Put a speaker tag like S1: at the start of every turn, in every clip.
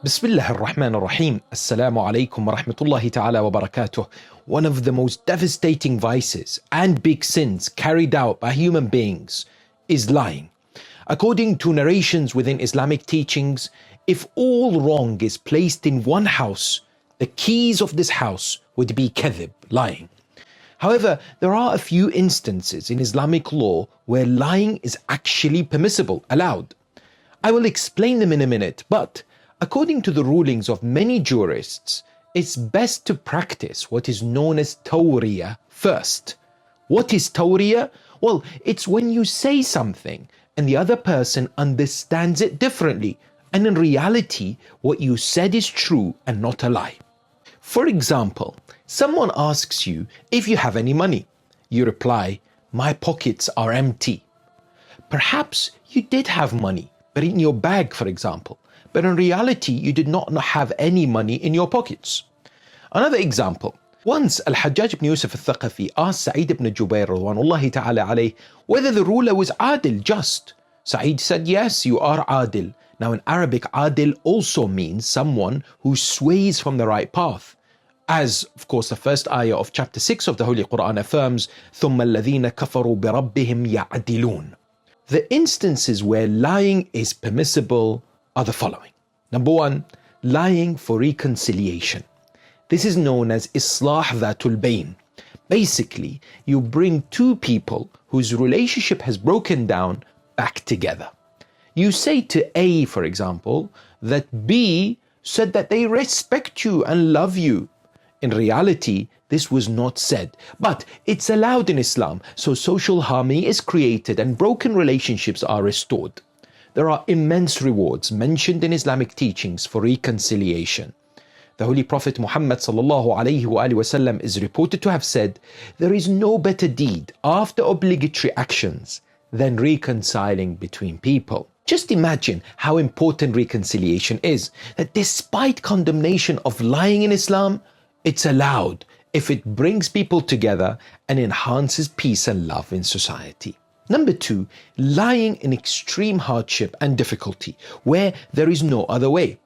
S1: Bismillah ar-Rahman ar-Rahim. Assalamu alaikum wa rahmatullahi ta'ala wa barakatuh. One of the most devastating vices and big sins carried out by human beings is lying. According to narrations within Islamic teachings, if all wrong is placed in one house, the keys of this house would be kadhib, lying. However, there are a few instances in Islamic law where lying is actually permissible, allowed. I will explain them in a minute, but according to the rulings of many jurists, it's best to practice what is known as tawriyah first. What is tawriyah? Well, it's when you say something and the other person understands it differently, and in reality, what you said is true and not a lie. For example, someone asks you if you have any money. You reply, "My pockets are empty." Perhaps you did have money, but in your bag, for example. But in reality, you did not have any money in your pockets. Another example. Once Al-Hajjaj ibn Yusuf al-Thaqafi asked Sa'id ibn Jubayr radwanullahi ta'ala alayh whether the ruler was adil, just. Sa'id said, "Yes, you are adil." Now in Arabic, adil also means someone who sways from the right path. As, of course, the first ayah of chapter 6 of the Holy Quran affirms, ثُمَّ الَّذِينَ كَفَرُوا بِرَبِّهِمْ يَعْدِلُونَ. The instances where lying is permissible are the following. Number one, lying for reconciliation. This is known as Islah Dhatul Bayn. Basically, you bring two people whose relationship has broken down back together. You say to A, for example, that B said that they respect you and love you. In reality, this was not said, but it's allowed in Islam, so social harmony is created and broken relationships are restored. There are immense rewards mentioned in Islamic teachings for reconciliation. The Holy Prophet Muhammad ﷺ is reported to have said, "There is no better deed after obligatory actions than reconciling between people." Just imagine how important reconciliation is, that despite condemnation of lying in Islam, it's allowed if it brings people together and enhances peace and love in society. Number two, lying in extreme hardship and difficulty, where there is no other way.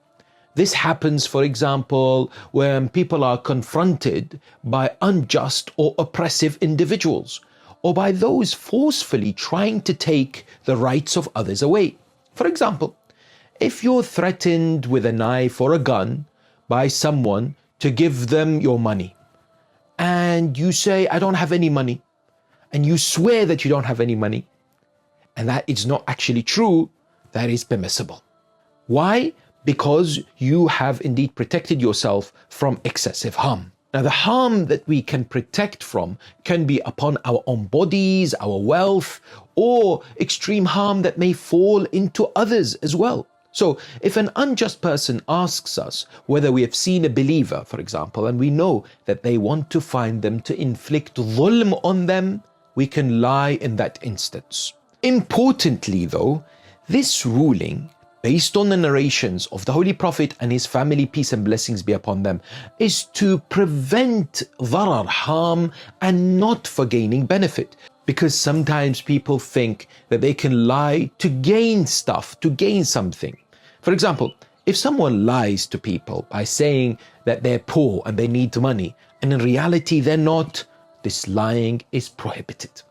S1: This happens, for example, when people are confronted by unjust or oppressive individuals, or by those forcefully trying to take the rights of others away. For example, if you're threatened with a knife or a gun by someone to give them your money, and you say, "I don't have any money," and you swear that you don't have any money, and that is not actually true, that is permissible. Why? Because you have indeed protected yourself from excessive harm. Now, the harm that we can protect from can be upon our own bodies, our wealth, or extreme harm that may fall into others as well. So if an unjust person asks us whether we have seen a believer, for example, and we know that they want to find them to inflict dhulm on them, we can lie in that instance. Importantly though, this ruling, based on the narrations of the Holy Prophet and his family, peace and blessings be upon them, is to prevent dharar, harm, and not for gaining benefit. Because sometimes people think that they can lie to gain stuff, to gain something. For example, if someone lies to people by saying that they're poor and they need money, and in reality they're not, this lying is prohibited.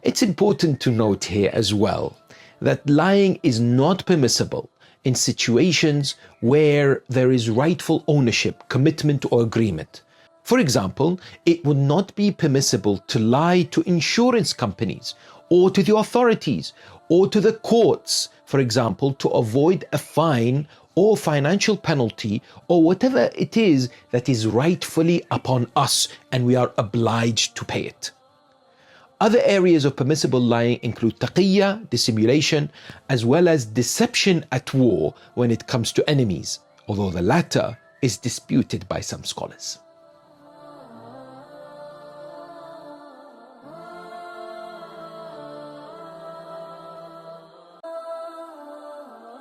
S1: It's important to note here as well that lying is not permissible in situations where there is rightful ownership, commitment, or agreement. For example, it would not be permissible to lie to insurance companies or to the authorities or to the courts, for example, to avoid a fine or financial penalty or whatever it is that is rightfully upon us and we are obliged to pay it. Other areas of permissible lying include taqiyya, dissimulation, as well as deception at war when it comes to enemies, although the latter is disputed by some scholars.